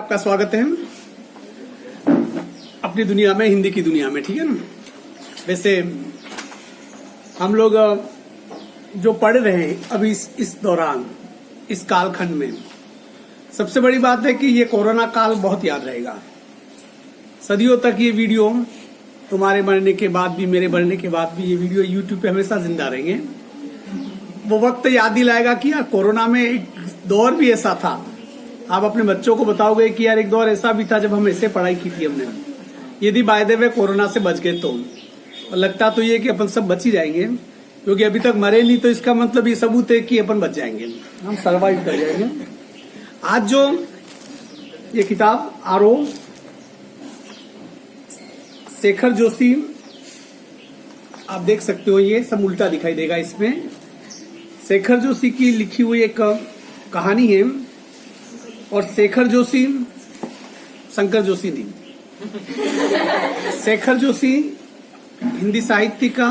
आपका स्वागत है अपनी दुनिया में, हिंदी की दुनिया में। ठीक है ना। वैसे हम लोग जो पढ़ रहे हैं अभी इस दौरान, इस कालखंड में, सबसे बड़ी बात है कि ये कोरोना काल बहुत याद रहेगा। सदियों तक ये वीडियो, तुम्हारे मरने के बाद भी, मेरे मरने के बाद भी, ये वीडियो यूट्यूब पे हमेशा जिंदा रहेंगे। वो वक्त याद दिलाएगा कि यार कोरोना में एक दौर भी ऐसा था। आप अपने बच्चों को बताओगे कि यार एक दौर ऐसा भी था जब हम ऐसे पढ़ाई की थी हमने। यदि बाय द वे कोरोना से बच गए तो, और लगता तो ये कि अपन सब बच ही जाएंगे, क्योंकि अभी तक मरे नहीं, तो इसका मतलब ये सबूत है कि अपन बच जाएंगे, हम सर्वाइव कर जाएंगे। आज जो ये किताब आरो शेखर जोशी, आप देख सकते हो, ये सब उल्टा दिखाई देगा इसमें। शेखर जोशी की लिखी हुई एक कहानी है, और शेखर जोशी, शंकर जोशी नहीं, शेखर जोशी हिंदी साहित्य का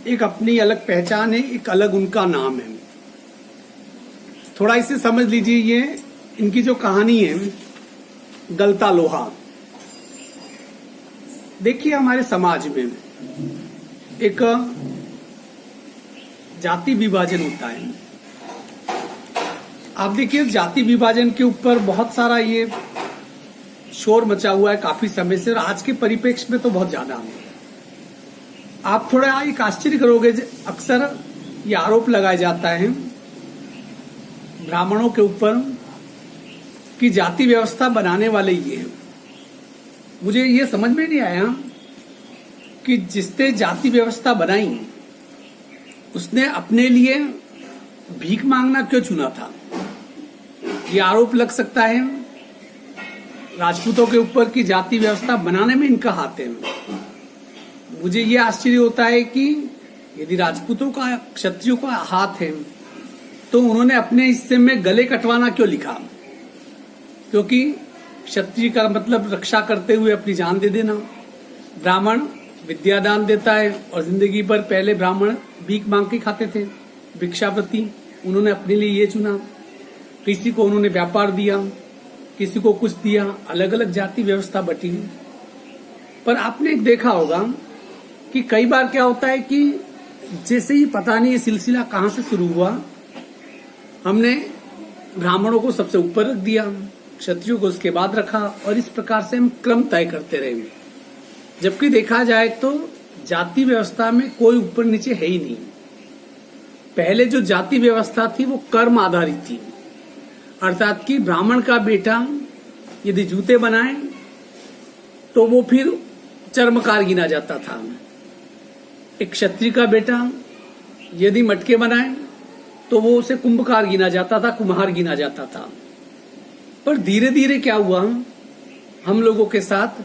एक अपनी अलग पहचान है, एक अलग उनका नाम है। थोड़ा इसे समझ लीजिए। ये इनकी जो कहानी है, गलता लोहा। देखिए, हमारे समाज में एक जाति विभाजन होता है। आप देखिए, जाति विभाजन के ऊपर बहुत सारा ये शोर मचा हुआ है काफी समय से, और आज के परिप्रेक्ष्य में तो बहुत ज्यादा है। आप थोड़ा एक आश्चर्य करोगे, अक्सर ये आरोप लगाया जाता है ब्राह्मणों के ऊपर कि जाति व्यवस्था बनाने वाले ये हैं। मुझे ये समझ में नहीं आया कि जिसने जाति व्यवस्था बनाई उसने अपने लिए भीख मांगना क्यों चुना था। ये आरोप लग सकता है राजपूतों के ऊपर कि जाति व्यवस्था बनाने में इनका हाथ है। मुझे ये आश्चर्य होता है कि यदि राजपूतों का, क्षत्रियों का हाथ है, तो उन्होंने अपने हिस्से में गले कटवाना क्यों लिखा। क्योंकि क्षत्रिय का मतलब रक्षा करते हुए अपनी जान दे देना। ब्राह्मण विद्यादान देता है, और जिंदगी भर पहले ब्राह्मण भीख मांग के खाते थे, भिक्षावृत्ति। उन्होंने अपने लिए ये चुना। किसी को उन्होंने व्यापार दिया, किसी को कुछ दिया, अलग अलग जाति व्यवस्था बटी। पर आपने देखा होगा कि कई बार क्या होता है कि जैसे ही, पता नहीं ये सिलसिला कहां से शुरू हुआ, हमने ब्राह्मणों को सबसे ऊपर रख दिया, क्षत्रियों को उसके बाद रखा, और इस प्रकार से हम क्रम तय करते रहे। जबकि देखा जाए तो जाति व्यवस्था में कोई ऊपर नीचे है ही नहीं। पहले जो जाति व्यवस्था थी वो कर्म आधारित थी, अर्थात कि ब्राह्मण का बेटा यदि जूते बनाए तो वो फिर चर्मकार गिना जाता था। एक क्षत्रिय का बेटा यदि मटके बनाए तो वो उसे कुंभकार गिना जाता था, कुम्हार गिना जाता था। पर धीरे धीरे क्या हुआ हम लोगों के साथ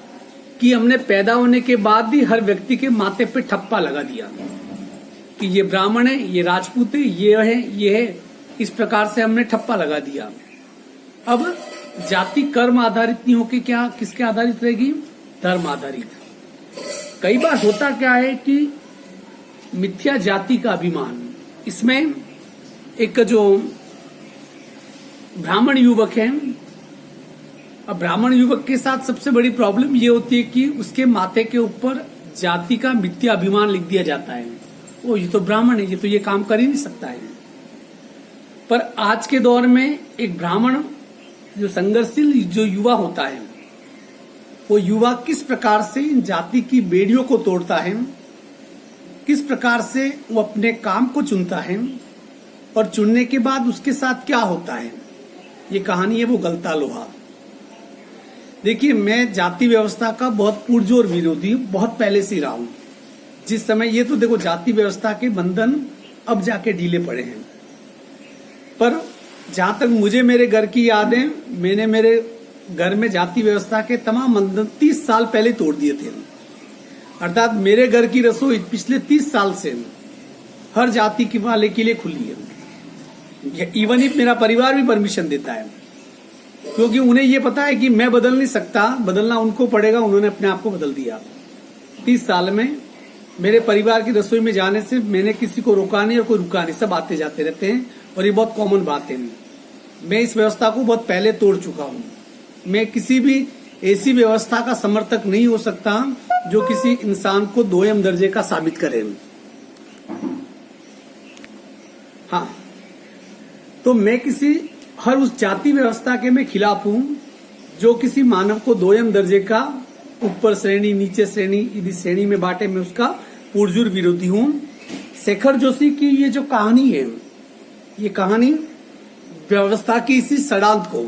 कि हमने पैदा होने के बाद ही हर व्यक्ति के माथे पे ठप्पा लगा दिया कि ये ब्राह्मण है, ये राजपूत है, ये है। इस प्रकार से हमने ठप्पा लगा दिया। अब जाति कर्म आधारित नहीं होकर क्या किसके आधारित रहेगी? धर्म आधारित। कई बार होता क्या है कि मिथ्या जाति का अभिमान, इसमें एक जो ब्राह्मण युवक है, अब ब्राह्मण युवक के साथ सबसे बड़ी प्रॉब्लम ये होती है कि उसके माथे के ऊपर जाति का मिथ्या अभिमान लिख दिया जाता है। ओ, ये तो ब्राह्मण है, ये तो ये काम कर ही नहीं सकता है। पर आज के दौर में एक ब्राह्मण जो संघर्षशील जो युवा होता है, वो युवा किस प्रकार से इन जाति की बेड़ियों को तोड़ता है, किस प्रकार से वो अपने काम को चुनता है, और चुनने के बाद उसके साथ क्या होता है, ये कहानी है वो गलता लोहा। देखिए, मैं जाति व्यवस्था का बहुत पुरजोर विरोधी बहुत पहले से रहा हूं। जिस समय ये तो देखो, जाति व्यवस्था के बंधन अब जाके ढीले पड़े हैं, पर जहां तक मुझे मेरे घर की याद है, मैंने मेरे घर में जाति व्यवस्था के तमाम बंधन 30 साल पहले तोड़ दिए थे। अर्थात मेरे घर की रसोई पिछले 30 साल से हर जाति के वाले के लिए खुली है। इवन इफ मेरा परिवार भी परमिशन देता है, क्योंकि उन्हें ये पता है कि मैं बदल नहीं सकता, बदलना उनको पड़ेगा। उन्होंने अपने आप को बदल दिया। 30 साल में मेरे परिवार की रसोई में जाने से मैंने किसी को रोका नहीं और कोई रुका नहीं, सब आते जाते रहते हैं, और ये बहुत कॉमन बात है। मैं इस व्यवस्था को बहुत पहले तोड़ चुका हूं। मैं किसी भी ऐसी व्यवस्था का समर्थक नहीं हो सकता जो किसी इंसान को दोयम दर्जे का साबित करे। हाँ, तो मैं किसी हर उस जाति व्यवस्था के मैं खिलाफ हूं जो किसी मानव को दोयम दर्जे का, ऊपर श्रेणी नीचे श्रेणी यदि श्रेणी में बांटे, मैं उसका पुरजोर विरोधी हूं। शेखर जोशी की ये जो कहानी है, ये कहानी व्यवस्था की इसी षड्यंत्र को,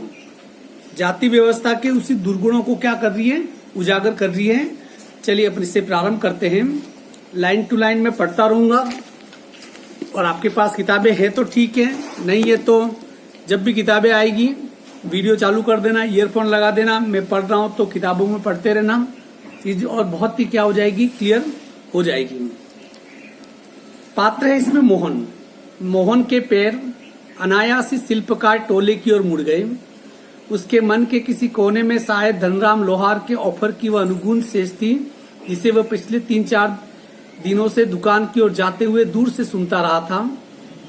जाति व्यवस्था के उसी दुर्गुणों को क्या कर रही है, उजागर कर रही है। चलिए अपन इससे प्रारंभ करते हैं। लाइन टू लाइन में पढ़ता रहूंगा और आपके पास किताबें हैं तो ठीक है, नहीं है तो जब भी किताबें आएगी वीडियो चालू कर देना, ईयरफोन लगा देना, मैं पढ़ रहा हूं तो किताबों में पढ़ते रहना, चीज और बहुत ही क्या हो जाएगी, क्लियर हो जाएगी। पात्र है इसमें मोहन। मोहन के पैर अनायास ही शिल्पकार टोले की ओर मुड़ गए। उसके मन के किसी कोने में शायद धनराम लोहार के ऑफर की वह अनुगुण शेष थी जिसे वह पिछले 3-4 दिनों से दुकान की ओर जाते हुए दूर से सुनता रहा था।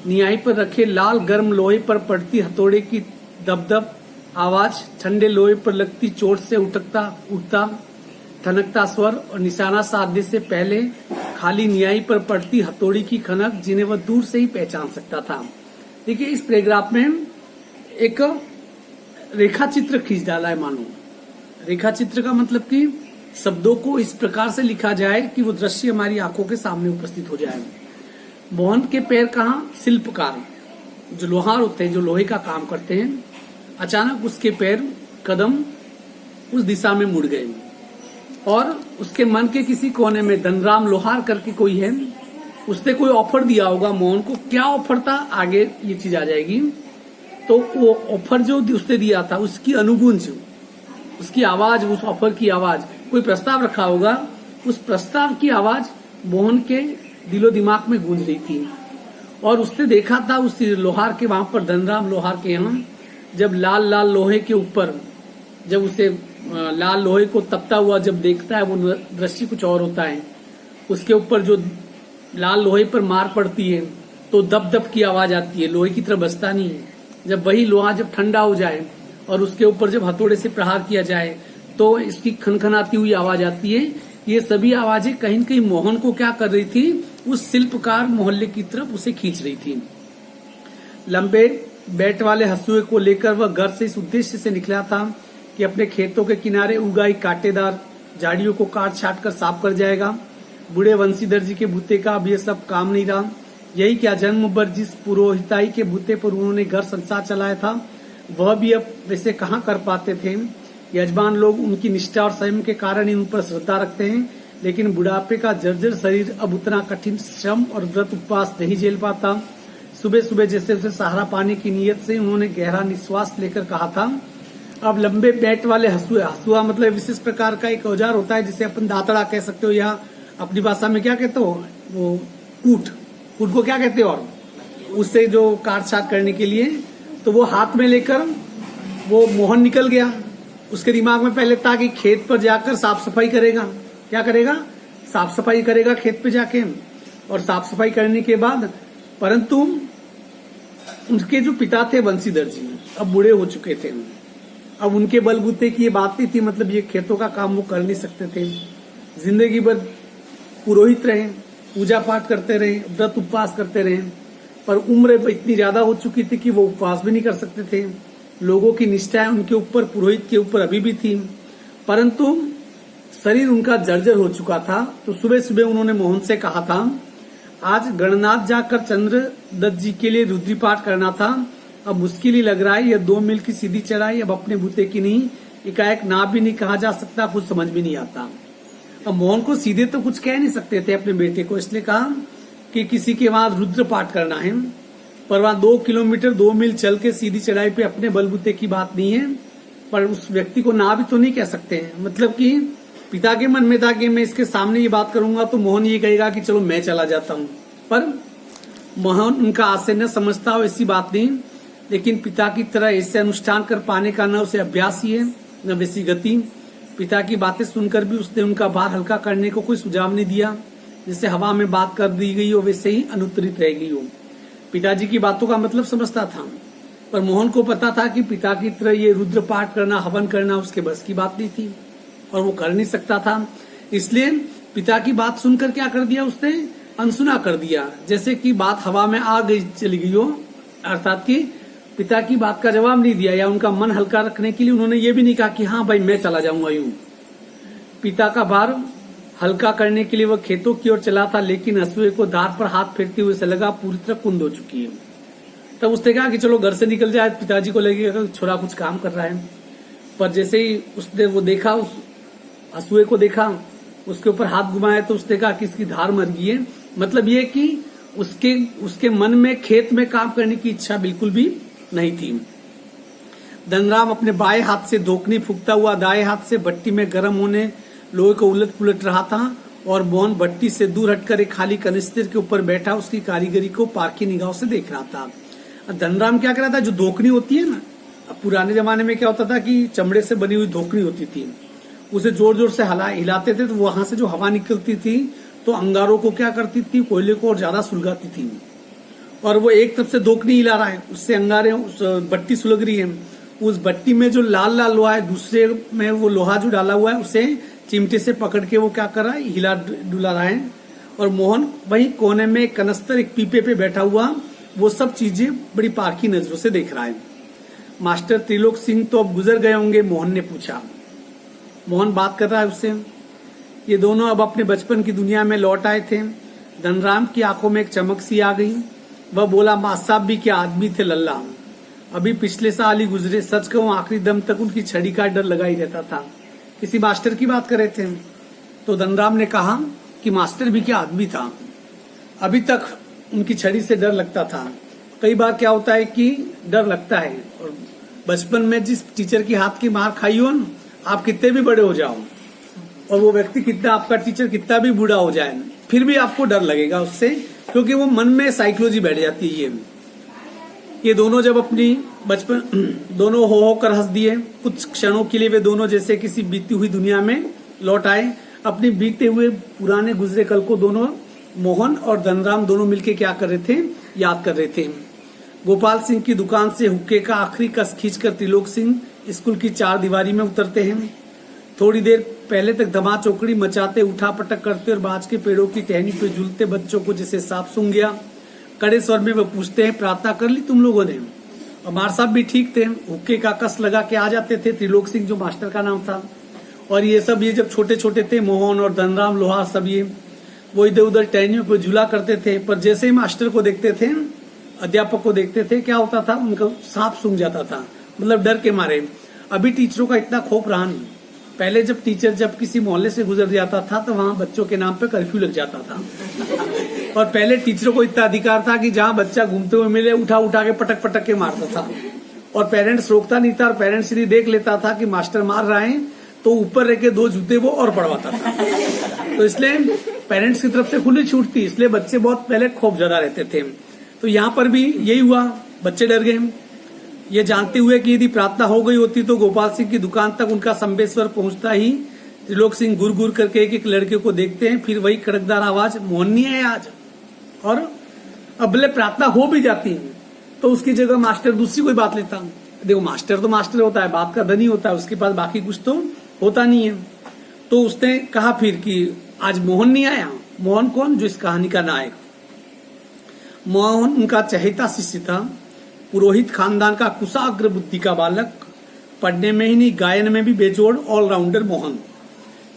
नियाई पर रखे लाल गर्म लोहे पर पड़ती हथौड़े की दबदब आवाज, ठंडे लोहे पर लगती चोट से उठता ठनकता स्वर और निशाना साधने से पहले खाली नियाई पर पड़ती हथौड़ी की खनक, जिन्हें वह दूर से ही पहचान सकता था। देखिए, इस पैराग्राफ में एक रेखा चित्र खींच डाला है। मानो रेखा चित्र का मतलब कि शब्दों को इस प्रकार से लिखा जाए कि वो दृश्य हमारी आंखों के सामने उपस्थित हो जाए। मोहन के पैर कहाँ, शिल्पकार जो लोहार होते हैं, जो लोहे का काम करते हैं, अचानक उसके पैर, कदम उस दिशा में मुड़ गए और उसके मन के किसी कोने में धनराम लोहार करके कोई है, उसने कोई ऑफर दिया होगा मोहन को। क्या ऑफर था, आगे ये चीज आ जाएगी। तो वो ऑफर जो उसने दिया था उसकी अनुगुंज, उसकी आवाज, उस ऑफर की आवाज, कोई प्रस्ताव रखा होगा, उस प्रस्ताव की आवाज मोहन के दिलो दिमाग में गूंज रही थी। और उसने देखा था उस लोहार के, वहां पर धनराम लोहार के यहाँ, जब लाल लाल लोहे के ऊपर, जब उसे लाल लोहे को तपता हुआ जब देखता है, वो दृश्य कुछ और होता है। उसके ऊपर जो लाल लोहे पर मार पड़ती है तो दब दब की आवाज आती है, लोहे की तरह बसता नहीं है। जब वही लोहा जब ठंडा हो जाए और उसके ऊपर जब हथौड़े से प्रहार किया जाए तो इसकी खनखनाती हुई आवाज आती है। ये सभी आवाजें कहीं न कहीं मोहन को क्या कर रही थी, उस शिल्पकार मोहल्ले की तरफ उसे खींच रही थी। लंबे बैट वाले हंसुए को लेकर वह घर से इस उद्देश्य से निकला था कि अपने खेतों के किनारे उगाई कांटेदार झाड़ियों को काट छाट कर साफ कर जाएगा। बूढ़े वंशीधर जी के बूते का अब यह सब काम नहीं रहा। यही क्या, जन्म भर जिस पुरोहिताई के बूते पर उन्होंने घर संसार चलाया था, वह भी अब वैसे कहाँ कर पाते थे। यजमान लोग उनकी निष्ठा और संयम के कारण ही उन पर श्रद्धा रखते हैं, लेकिन बुढ़ापे का जर्जर शरीर अब उतना कठिन श्रम और व्रत उपवास नहीं झेल पाता। सुबह सुबह जैसे उसे सहारा पाने की नीयत से उन्होंने गहरा निश्वास लेकर कहा था, अब लंबे बैट वाले हंसुआ, हंसुआ मतलब विशेष प्रकार का एक औजार होता है जिसे अपन दातड़ा कह सकते हो, या अपनी भाषा में क्या कहते हो, वो कूट को क्या कहते हो, और उससे जो काट छाट करने के लिए, तो वो हाथ में लेकर वो मोहन निकल गया। उसके दिमाग में पहले था कि खेत पर जाकर साफ सफाई करेगा। क्या करेगा, साफ सफाई करेगा खेत पे जाके। और साफ सफाई करने के बाद, परंतु उनके जो पिता थे बंशीधर जी, अब बूढ़े हो चुके थे। अब उनके बलबूते की ये बात नहीं थी, मतलब ये खेतों का काम वो कर नहीं सकते थे। जिंदगी भर पुरोहित रहे, पूजा पाठ करते रहे, व्रत उपवास करते रहे, पर उम्र इतनी ज्यादा हो चुकी थी कि वो उपवास भी नहीं कर सकते थे। लोगों की निष्ठाएं उनके ऊपर, पुरोहित के ऊपर अभी भी थी, परंतु शरीर उनका जर्जर हो चुका था। तो सुबह सुबह उन्होंने मोहन से कहा था, आज गणनाथ जाकर चंद्रदत्त जी के लिए रुद्री पाठ करना था। अब मुश्किल ही लग रहा है, यह 2 मील की सीधी चढ़ाई अब अपने बूते की नहीं, एकाएक ना भी नहीं कहा जा सकता, कुछ समझ भी नहीं आता। अब मोहन को सीधे तो कुछ कह नहीं सकते थे अपने बेटे को, इसलिए कहा कि किसी के वहां रुद्र पाठ करना है, पर वहां 2 किलोमीटर 2 मील चल के सीधी चढ़ाई पे अपने बलबूते की बात नहीं है। पर उस व्यक्ति को ना भी तो नहीं कह सकते हैं, मतलब कि पिता के मन में था कि मैं इसके सामने ये बात करूंगा तो मोहन ये कहेगा कि चलो मैं चला जाता हूं, पर मोहन उनका आशय न समझता हो, ऐसी बात नहीं। लेकिन पिता की तरह ऐसे अनुष्ठान कर पाने का न उसे अभ्यास ही है न वैसी गति। पिता की बातें सुनकर भी उसने उनका भार हल्का करने को कोई सुझाव नहीं दिया। जैसे हवा में बात कर दी गई हो वैसे ही अनुत्तरित रह गई हो। पिताजी की बातों का मतलब समझता था, पर मोहन को पता था कि पिता की तरह ये रुद्र पाठ करना, हवन करना उसके बस की बात नहीं थी और वो कर नहीं सकता था। इसलिए पिता की बात सुनकर क्या कर दिया उसने, अनसुना कर दिया, जैसे कि बात हवा में आ गई चली गई हो, अर्थात कि पिता की बात का जवाब नहीं दिया या उनका मन हल्का रखने के लिए उन्होंने ये भी नहीं कहा कि हाँ भाई मैं चला जाऊंगा यूं। पिता का भार हल्का करने के लिए वह खेतों की ओर चला था, लेकिन हसुए को दार पर हाथ फेरते हुए से लगा पूरी तरह कुंद हो चुकी है। तब उसने कहा कि चलो घर से निकल जाए, पिताजी को लगेगा छोरा कुछ काम कर रहा है। पर जैसे ही उसने वो देखा, उस हसुए को देखा, उसके ऊपर हाथ घुमाया तो उसने कहा कि इसकी धार मर गई है। मतलब ये कि उसके मन में खेत में काम करने की इच्छा बिल्कुल भी नहीं थी। धनराम अपने बाएं हाथ से धोकनी फूंकता हुआ दाएं हाथ से भट्टी में गर्म होने लोहे को उलट पुलट रहा था और मोहन भट्टी से दूर हटकर एक खाली कनिस्तर के ऊपर बैठा उसकी कारीगरी को पारखी निगाहों से देख रहा था। धनराम क्या कर रहा था, जो धोकनी होती है ना, अब पुराने जमाने में क्या होता था कि चमड़े से बनी हुई धोकनी होती थी, उसे जोर जोर से हिलाते थे तो वहां से जो हवा निकलती थी तो अंगारों को क्या करती थी, कोयले को और ज्यादा सुलगाती थी। और वो एक तरफ से धोकनी हिला रहा है, उससे अंगारे भट्टी सुलग रही है। उस भट्टी में जो लाल लाल लोहा है, दूसरे में वो लोहा जो डाला हुआ है उसे चिमटे से पकड़ के वो क्या कर रहा है, हिला डुला रहा है। और मोहन वही कोने में कनस्तर एक पीपे पे बैठा हुआ वो सब चीजें बड़ी पारखी नजरों से देख रहा है। मास्टर त्रिलोक सिंह तो अब गुजर गए होंगे, मोहन ने पूछा। मोहन बात कर रहा है उससे। ये दोनों अब अपने बचपन की दुनिया में लौट आए थे। धनराम की आंखों में एक चमक सी आ गई। वह बोला, मां साहब भी क्या आदमी थे लल्ला, अभी पिछले साल ही गुजरे। सच कहूं आखिरी दम तक उनकी छड़ी का डर लगा ही रहता था। किसी मास्टर की बात कर रहे थे तो धनराम ने कहा कि मास्टर भी क्या आदमी था, अभी तक उनकी छड़ी से डर लगता था। कई बार क्या होता है कि डर लगता है, और बचपन में जिस टीचर की हाथ की मार खाई हो ना, आप कितने भी बड़े हो जाओ और वो व्यक्ति कितना, आपका टीचर कितना भी बूढ़ा हो जाए, फिर भी आपको डर लगेगा उससे, क्योंकि वो मन में साइकोलॉजी बैठ जाती है। ये दोनों जब अपनी बचपन दोनों हो कर हंस दिए। कुछ क्षणों के लिए वे दोनों जैसे किसी बीती हुई दुनिया में लौट आए। अपने बीते हुए पुराने गुजरे कल को दोनों मोहन और धनराम दोनों मिलके क्या कर रहे थे, याद कर रहे थे। गोपाल सिंह की दुकान से हुक्के का आखिरी कस खींचकर त्रिलोक सिंह स्कूल की चार दीवारी में उतरते हैं। थोड़ी देर पहले तक धमा चौकड़ी मचाते, उठा पटक करते और बाज के पेड़ों की टहनी पे झूलते बच्चों को जैसे सांप सूंघ गया। कड़े स्वर में वो पूछते हैं, प्रार्थना कर ली तुम लोगों ने? और मार साहब भी ठीक थे, हुक्के का कस लगा के आ जाते थे। त्रिलोक सिंह जो मास्टर का नाम था। और ये सब, ये जब छोटे छोटे थे, मोहन और धनराम लोहा सब ये वो इधर उधर टहनियों पे झूला करते थे। पर जैसे ही मास्टर को देखते थे, अध्यापक को देखते थे, क्या होता था, उनका सांप सूंघ जाता था, मतलब डर के मारे। अभी टीचरों का इतना खौफ रहा नहीं। पहले जब टीचर जब किसी मोहल्ले से गुजर जाता था तो वहां बच्चों के नाम पे कर्फ्यू लग जाता था। और पहले टीचरों को इतना अधिकार था कि जहां बच्चा घूमते हुए मिले उठा उठा के पटक पटक के मारता था। और पेरेंट्स रोकता नहीं था, और पेरेंट्स यदि देख लेता था कि मास्टर मार रहा है तो ऊपर रह के 2 जूते वो और पड़वाता था। तो इसलिए पेरेंट्स की तरफ से खुली छूट थी, इसलिए बच्चे बहुत पहले खौफ ज्यादा रहते थे। तो यहाँ पर भी यही हुआ, बच्चे डर गए। ये जानते हुए कि यदि प्रार्थना हो गई होती तो गोपाल सिंह की दुकान तक उनका संबेश्वर पहुंचता ही त्रिलोक सिंह गुर गुर करके एक एक लड़के को देखते हैं, फिर वही कड़कदार आवाज, मोहन नहीं है आज। और अब भले प्रार्थना हो भी जाती तो उसकी जगह मास्टर दूसरी कोई बात लेता। देखो मास्टर तो मास्टर होता है, बात का धनी होता है, उसके पास बाकी कुछ तो होता नहीं है। तो उसने कहा फिर कि आज मोहन नहीं आया। मोहन कौन? जो इस कहानी का नायक। मोहन उनका चहेता शिष्य था, पुरोहित खानदान का कुशाग्र बुद्धि का बालक, पढ़ने में ही नहीं गायन में भी बेजोड़ ऑलराउंडर मोहन।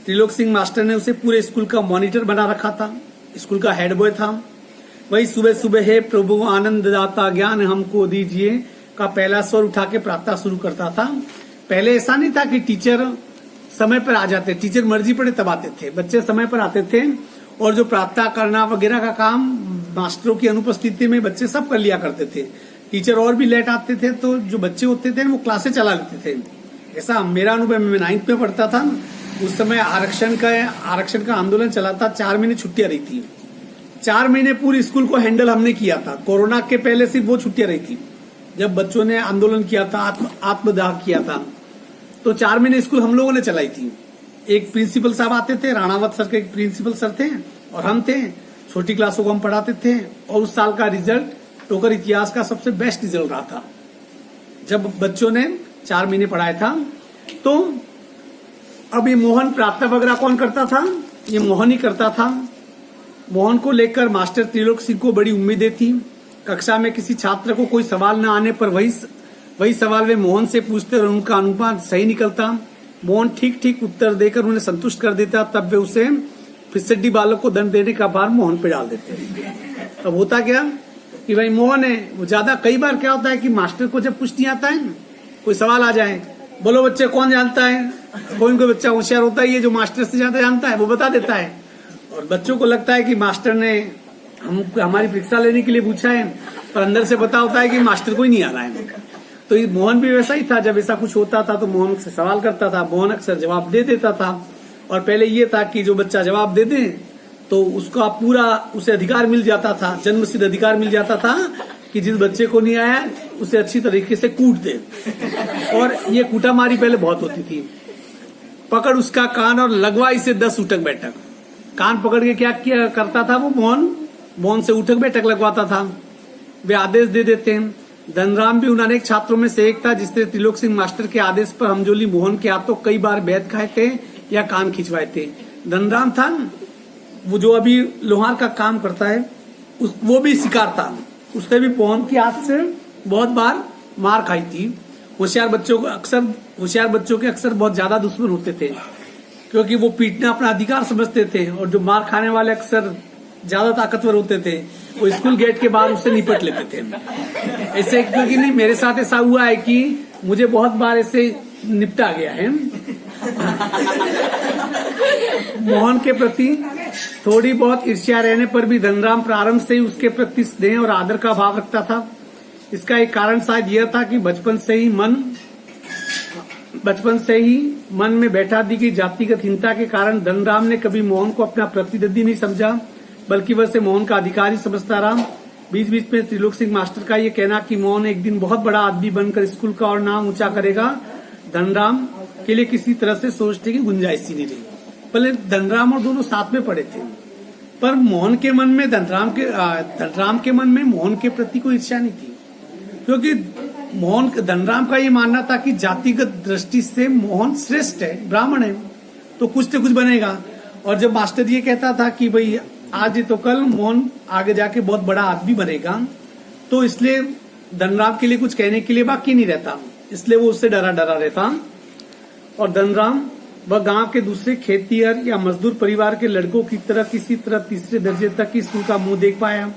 त्रिलोक सिंह मास्टर ने उसे पूरे स्कूल का मॉनिटर बना रखा था, स्कूल का हेड बॉय था। वही सुबह सुबह हे प्रभु आनंद दाता ज्ञान हमको दीजिए का पहला स्वर उठा के प्रार्थना शुरू करता था। पहले ऐसा नहीं था कि टीचर समय पर आ जाते, टीचर मर्जी पड़े तब आते थे, बच्चे समय पर आते थे। और जो प्रार्थना करना वगैरह का काम मास्टरों की अनुपस्थिति में बच्चे सब कर लिया करते थे। टीचर और भी लेट आते थे तो जो बच्चे होते थे वो क्लासें चला लेते थे। ऐसा मेरा अनुभव, मैं 9th में पढ़ता था, उस समय आरक्षण का आंदोलन चला था, 4 महीने छुट्टियां रही थी। 4 महीने पूरे स्कूल को हैंडल हमने किया था। कोरोना के पहले सिर्फ वो छुट्टियां रही थी जब बच्चों ने आंदोलन किया था, आत्मदाह किया था, तो 4 महीने स्कूल हम लोगों ने चलाई थी। एक प्रिंसिपल साहब आते थे, राणावत सर के प्रिंसिपल सर थे, और हम थे। छोटी क्लासों को हम पढ़ाते थे। और उस साल का रिजल्ट टोकर इतिहास का सबसे बेस्ट रिजल्ट रहा था। जब बच्चों ने 4 महीने पढ़ाया था। तो अब ये मोहन प्रार्थना वगैरह कौन करता था? ये मोहन ही करता था। मोहन को लेकर मास्टर त्रिलोक सिंह को बड़ी उम्मीदें थी। कक्षा में किसी छात्र को कोई सवाल न आने पर वही सवाल वे मोहन से पूछते और उनका अनुमान सही निकलता। मोहन ठीक ठीक उत्तर देकर उन्हें संतुष्ट कर देता, तब वे उसे फिसड्डी बालक को दंड देने का भार मोहन पे डाल देते। अब होता क्या कि भाई मोहन है वो ज्यादा, कई बार क्या होता है कि मास्टर को जब कुछ नहीं आता है, कोई सवाल आ जाए, बोलो बच्चे कौन जानता है, कोई बच्चा होशियार होता है ये जो मास्टर से ज्यादा जानता है वो बता देता है, और बच्चों को लगता है कि मास्टर ने हमारी परीक्षा लेने के लिए पूछा है, पर अंदर से पता होता है कि मास्टर को ही नहीं आ रहा है। तो ये मोहन भी वैसा ही था, जब ऐसा कुछ होता था तो मोहन से सवाल करता था, मोहन अक्सर जवाब दे देता था। और पहले ये था कि जो बच्चा जवाब दे दे तो उसका पूरा उसे अधिकार मिल जाता था, जन्मसिद्ध अधिकार मिल जाता था कि जिस बच्चे को नहीं आया उसे अच्छी तरीके से कूट दे। और ये कूटामारी पहले बहुत होती थी। पकड़ उसका कान और लगवा इसे 10 उठक बैठक। कान पकड़ के क्या किया करता था वो मोहन से उठक बैठक लगवाता था। वे आदेश दे देते हैं। धनराम भी उन अनेक छात्रों में से एक था जिसने त्रिलोक सिंह मास्टर के आदेश पर हमजोली मोहन के हाथों कई बार बैत खाए थे या कान खिंचवाए थे। धनराम था वो जो अभी लोहार का काम करता है, वो भी शिकार था, उसने भी मोहन के हाथ से बहुत बार मार खाई थी। होशियार बच्चों के अक्सर बहुत ज्यादा दुश्मन होते थे, क्योंकि वो पीटना अपना अधिकार समझते थे, और जो मार खाने वाले अक्सर ज्यादा ताकतवर होते थे, वो स्कूल गेट के बाहर उससे निपट लेते थे। ऐसे क्योंकि नहीं, मेरे साथ ऐसा हुआ है कि मुझे बहुत बार ऐसे निपटा गया है। मोहन के प्रति थोड़ी बहुत ईर्ष्या रहने पर भी धनराम प्रारंभ से ही उसके प्रति स्नेह और आदर का भाव रखता था। इसका एक कारण शायद यह था कि बचपन से ही मन में बैठा दी गई जातिगत हीनता के कारण धनराम ने कभी मोहन को अपना प्रतिद्वंदी नहीं समझा, बल्कि वह से मोहन का अधिकारी समझता रहा। बीच बीच में त्रिलोक सिंह मास्टर का ये कहना कि मोहन एक दिन बहुत बड़ा आदमी बनकर स्कूल का और नाम ऊंचा करेगा, धनराम के लिए किसी तरह से सोचने की गुंजाइश ही नहीं रही। पहले धनराम और दोनों साथ में पढ़े थे, पर मोहन के मन में धनराम के मन में मोहन के प्रति कोई ईर्ष्या नहीं थी, क्योंकि धनराम का ये मानना था कि जातिगत दृष्टि से मोहन श्रेष्ठ है, ब्राह्मण है, तो कुछ न कुछ बनेगा। और जब मास्टर ये कहता था कि भाई आज तो कल मोहन आगे जाके बहुत बड़ा आदमी बनेगा, तो इसलिए धनराम के लिए कुछ कहने के लिए बाकी नहीं रहता, इसलिए वो उससे डरा रहता। और धनराम वह गांव के दूसरे खेतिहर या मजदूर परिवार के लड़कों की तरह किसी तरह तीसरे दर्जे तक की स्कूल का मुंह देख पाया।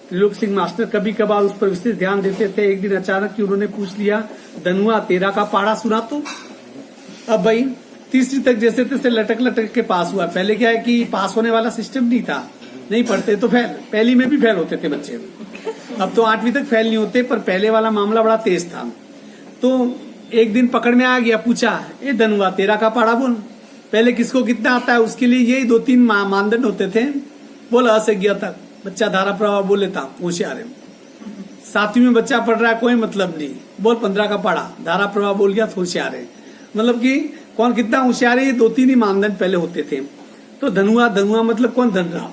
त्रिलोक सिंह मास्टर कभी कभार उस पर विशेष ध्यान देते थे। एक दिन अचानक ही उन्होंने पूछ लिया, धनुआ तेरा का पाड़ा सुना तो। अब भाई तीसरी तक जैसे तैसे लटक के पास हुआ। पहले क्या है कि पास होने वाला सिस्टम नहीं था, नहीं पढ़ते तो फेल, पहली में भी फेल होते थे बच्चे। अब तो 8वीं तक फेल नहीं होते, पर पहले वाला मामला बड़ा तेज था। तो एक दिन पकड़ में आ गया, पूछा, ए धनुआ तेरा का पाड़ा बोल। पहले किसको कितना आता है उसके लिए यही 2-3 मानदंड होते थे। बोल अ से गया तक बच्चा धारा प्रवाह बोल लेता, होशियार है। 7वीं में बच्चा पढ़ रहा है, कोई मतलब नहीं, बोल 15 का पाड़ा, धारा प्रवाह बोल गया तो होशियार है। मतलब कि कौन कितना होशियार है, ये 2-3 ही मानदंड पहले होते थे। तो धनुआ मतलब कौन? धनराम।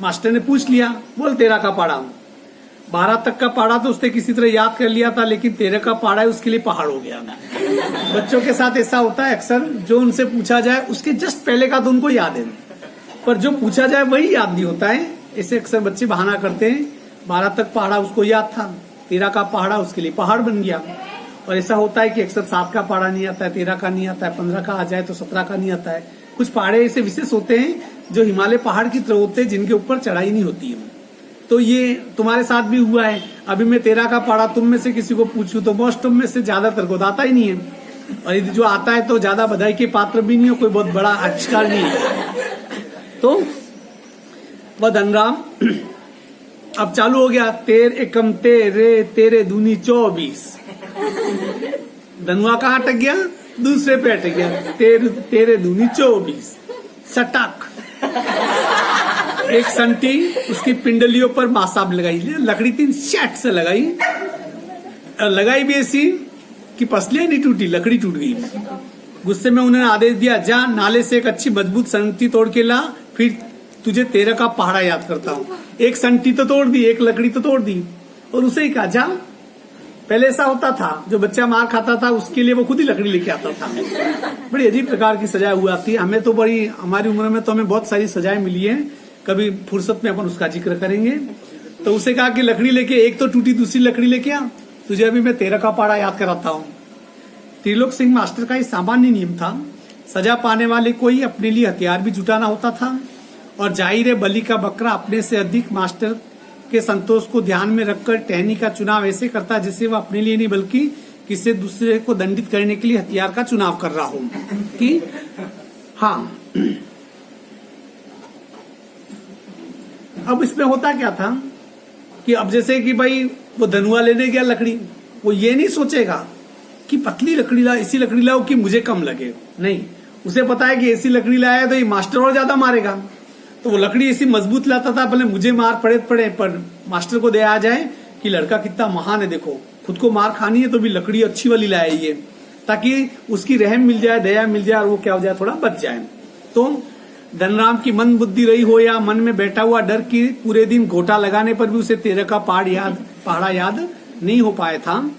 मास्टर ने पूछ लिया, बोल 13 का पाड़ा। 12 तक का पाड़ा तो उसने किसी तरह याद कर लिया था, लेकिन 13 का पाड़ा है उसके लिए पहाड़ हो गया। बच्चों के साथ ऐसा होता है अक्सर, जो उनसे पूछा जाए उसके जस्ट पहले का तो उनको याद है, पर जो पूछा जाए वही याद नहीं होता है। ऐसे अक्सर बच्चे बहाना करते हैं। 12 तक पहाड़ा उसको याद था, 13 का पहाड़ा उसके लिए पहाड़ बन गया। और ऐसा होता है कि अक्सर 7 का पहाड़ा नहीं आता है, 13 का नहीं आता है, 15 का आ जाए तो 17 का नहीं आता है। कुछ पहाड़े ऐसे विशेष होते हैं जो हिमालय पहाड़ की तरह होते हैं, जिनके ऊपर चढ़ाई नहीं होती है। तो ये तुम्हारे साथ भी हुआ है। अभी मैं 13 का पहाड़ा तुम में से किसी को पूछूं तो मोस्ट तुम में से ज्यादातर को आता ही नहीं है, और यदि जो आता है तो ज्यादा बधाई के पात्र भी नहीं हो, कोई बहुत बड़ा आविष्कार नहीं है। तो वह धनराम अब चालू हो गया, 13 एकम तेरे दूनी 24। धनुआ कहाँ अटक गया? दूसरे पे अटक गया, तेरे दूनी 24। सटक एक संटी उसकी पिंडलियों पर मासाब लगाई, लकड़ी 3 शट से लगाई भी ऐसी कि पसलियां नहीं टूटी, लकड़ी टूट गई। गुस्से में उन्होंने आदेश दिया, जा नाले से एक अच्छी मजबूत संटी तोड़ के ला, फिर तुझे 13 का पहाड़ा याद करता हूँ। एक संटी तो तोड़ दी, एक लकड़ी तो तोड़ दी, और उसे ही कहा, जा पहले ऐसा होता था, जो बच्चा मार खाता था उसके लिए वो खुद ही लकड़ी लेके आता था। बड़ी अजीब प्रकार की सजा हुआ थी। हमें तो बड़ी, हमारी उम्र में तो हमें बहुत सारी सजाएं मिली है, कभी फुर्सत में अपन उसका जिक्र करेंगे। तो उसे कहा कि लकड़ी लेके, एक तो टूटी दूसरी लकड़ी लेके आ, तुझे अभी मैं 13 का पहाड़ा याद कराता हूँ। त्रिलोक सिंह मास्टर का ये सामान्य नियम था, सजा पाने वाले को ही अपने लिए हथियार भी जुटाना होता था, और जाहिर बलि का बकरा अपने से अधिक मास्टर के संतोष को ध्यान में रखकर टहनी का चुनाव ऐसे करता जिससे वह अपने लिए नहीं बल्कि किसी दूसरे को दंडित करने के लिए हथियार का चुनाव कर रहा हो। कि हाँ, अब इसमें होता क्या था कि अब जैसे कि भाई वो धनुआ लेने गया लकड़ी, वो ये नहीं सोचेगा कि पतली लकड़ी ला, ऐसी लकड़ी लाओ कि मुझे कम लगे, नहीं, उसे पता है कि ऐसी लकड़ी लाया तो ये मास्टर और ज्यादा मारेगा, तो वो लकड़ी ऐसी मजबूत लाता था, भले मुझे मार पड़े पर मास्टर को दया आ जाए कि लड़का कितना महान है, देखो खुद को मार खानी है तो भी लकड़ी अच्छी वाली लाए ये, ताकि उसकी रहम मिल जाए, दया मिल जाए और वो क्या हो जाए, थोड़ा बच जाए। तो धनराम की मन बुद्धि रही हो या मन में बैठा हुआ डर की पूरे दिन घोटा लगाने पर भी उसे 13 का पहाड़ा याद नहीं हो पाया था।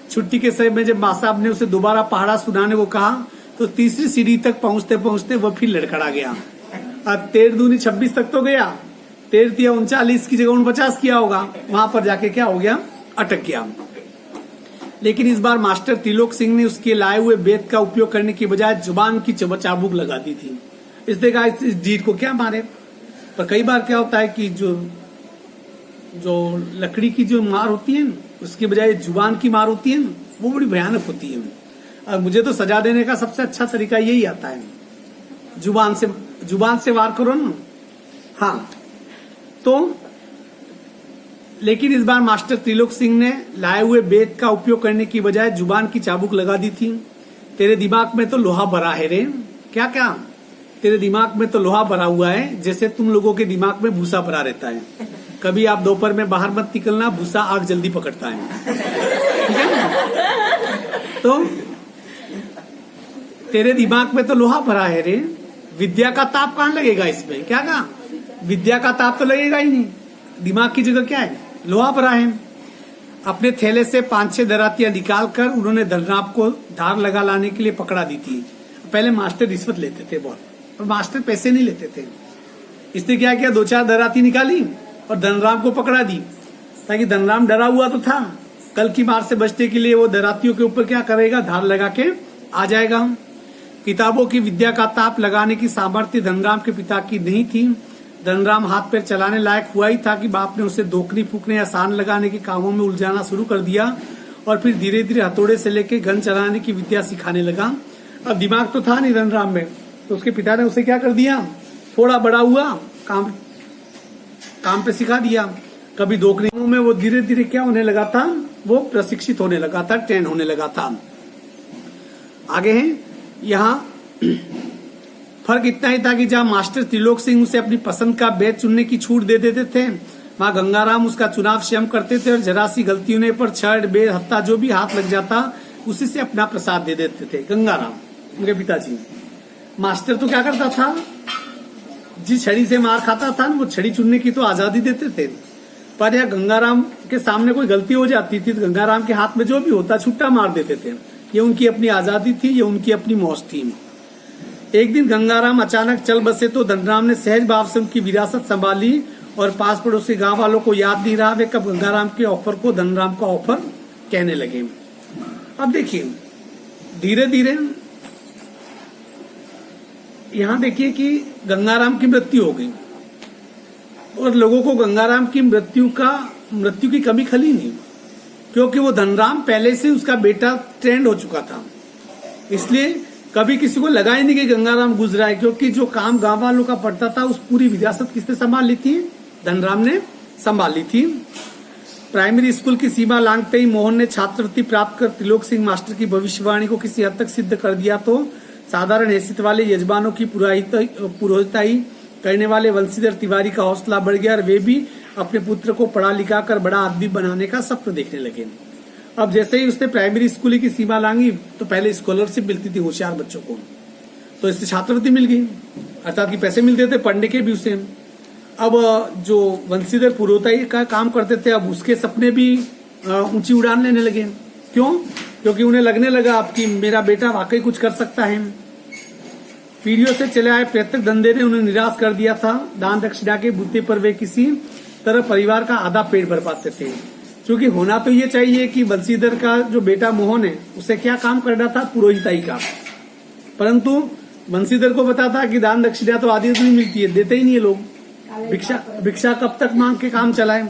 छुट्टी के समय में जब माँ साहब ने उसे दोबारा पहाड़ा सुनाने को कहा तो तीसरी सीढ़ी तक पहुंचते पहुंचते वह फिर लड़खड़ा गया। अब 13 दूनी 26 तक तो गया, 13 तिया 39 की जगह 49 किया होगा, वहां पर जाके क्या हो गया, अटक गया। लेकिन इस बार मास्टर त्रिलोक सिंह ने उसके लाए हुए बेत का उपयोग करने की बजाय जुबान की चाबुक लगा दी थी। इसने कहा इस जीत को क्या मारे, पर कई बार क्या होता है कि जो लकड़ी की जो मार होती है उसकी बजाय जुबान की मार होती है, वो बड़ी भयानक होती है। और मुझे तो सजा देने का सबसे अच्छा तरीका यही आता है, जुबान से वार करो ना। हाँ, तो लेकिन इस बार मास्टर त्रिलोक सिंह ने लाए हुए बेत का उपयोग करने की बजाय जुबान की चाबुक लगा दी थी। तेरे दिमाग में तो लोहा भरा है रे, क्या क्या, तेरे दिमाग में तो लोहा भरा हुआ है, जैसे तुम लोगों के दिमाग में भूसा भरा रहता है। कभी आप दोपहर में बाहर मत निकलना, भूसा आग जल्दी पकड़ता है, ठीक है ना? तो तेरे दिमाग में तो लोहा भरा है रे, विद्या का ताप कहाँ लगेगा इसमें, क्या कहा, विद्या का ताप तो लगेगा ही नहीं, दिमाग की जगह क्या है, लोहा भरा है। अपने थैले से 5-6 दरातियां निकालकर उन्होंने धनराम को धार लगा लाने के लिए पकड़ा दी थी। पहले मास्टर रिश्वत लेते थे बहुत, और मास्टर पैसे नहीं लेते थे। इसने क्या किया, 2-4 दराती निकाली और धनराम को पकड़ा दी, ताकि धनराम डरा हुआ तो था, कल की मार से बचने के लिए वो दरातियों के ऊपर क्या करेगा, धार लगा के आ जाएगा। किताबों की विद्या का ताप लगाने की सामर्थ्य धनराम के पिता की नहीं थी। धनराम हाथ पैर चलाने लायक हुआ ही था कि बाप ने उसे धोखनी फूकने या सान लगाने के कामों में उलझाना शुरू कर दिया, और फिर धीरे धीरे हथौड़े से लेकर गन चलाने की विद्या सिखाने लगा। अब दिमाग तो था नहीं धनराम में, तो उसके पिता ने उसे क्या कर दिया, थोड़ा बड़ा हुआ काम पे सिखा दिया। कभी धोखने में वो धीरे धीरे क्या होने लगा था, वो प्रशिक्षित होने लगा था, ट्रेन होने लगा था। आगे है, यहाँ फर्क इतना ही था कि जहाँ मास्टर त्रिलोक सिंह उसे अपनी पसंद का बेत चुनने की छूट दे देते थे, वहाँ गंगाराम उसका चुनाव स्वयं करते थे, और जरा सी गलती होने पर छड़ बेत हत्ता जो भी हाथ लग जाता उसी से अपना प्रसाद दे देते थे। गंगाराम उनके पिताजी, मास्टर तो क्या करता था, जिस छड़ी से मार खाता था वो छड़ी चुनने की तो आजादी देते थे, पर यह गंगाराम के सामने कोई गलती हो जाती थी तो गंगाराम के हाथ में जो भी होता छुट्टा मार देते थे। ये उनकी अपनी आजादी थी, ये उनकी अपनी मौज थी। एक दिन गंगाराम अचानक चल बसे तो धनराम ने सहज भाव से उनकी विरासत संभाली, और पास पड़ोसी गांव वालों को याद नहीं रहा वे कब गंगाराम के ऑफर को धनराम का ऑफर कहने लगे। अब देखिए धीरे धीरे यहाँ देखिए कि गंगाराम की मृत्यु हो गई, और लोगों को गंगाराम की मृत्यु की कमी खली नहीं, क्योंकि वो धनराम पहले से उसका बेटा ट्रेंड हो चुका था। इसलिए कभी किसी को लगा ही नहीं कि गंगाराम गुजरा है, क्योंकि जो काम गांव वालों का पड़ता था उस पूरी विरासत किसने संभाल ली थी, धनराम ने संभाल ली थी। प्राइमरी स्कूल की सीमा लांघते ही मोहन ने छात्रवृत्ति प्राप्त कर त्रिलोक सिंह मास्टर की भविष्यवाणी को किसी हद तक सिद्ध कर दिया, तो साधारण हैसियत वाले यजमानों की पुरोहिताई करने वाले वंशीधर तिवारी का हौसला बढ़ गया, और वे भी अपने पुत्र को पढ़ा लिखा कर बड़ा आदमी बनाने का सपना देखने लगे। अब जैसे ही उसने प्राइमरी स्कूल की सीमा लांघी तो पहले स्कॉलरशिप मिलती थी होशियार बच्चों को, तो इससे छात्रवृत्ति मिल गई, अर्थात कि पैसे मिलते थे पढ़ने के भी उसे। अब जो वंशीधर पुरोहिताई का काम करते थे, अब उसके सपने भी ऊंची उड़ान लेने लगे। क्यों? क्योंकि उन्हें लगने लगा अब कि मेरा बेटा वाकई कुछ कर सकता है। पीढ़ियों से चले आए पैतृक धंधे ने उन्हें निराश कर दिया था। दान दक्षिणा के बूते पर वे किसी तरह परिवार का आधा पेट भर पाते थे। क्योंकि होना तो ये चाहिए कि बंसीधर का जो बेटा मोहन है उसे क्या काम करना था, पुरोहिताई का। परंतु बंसीधर को पता था कि दान दक्षिणा तो आधी नहीं मिलती है, देते ही नहीं है लोग। भिक्षा कब तक मांग के काम चलाए।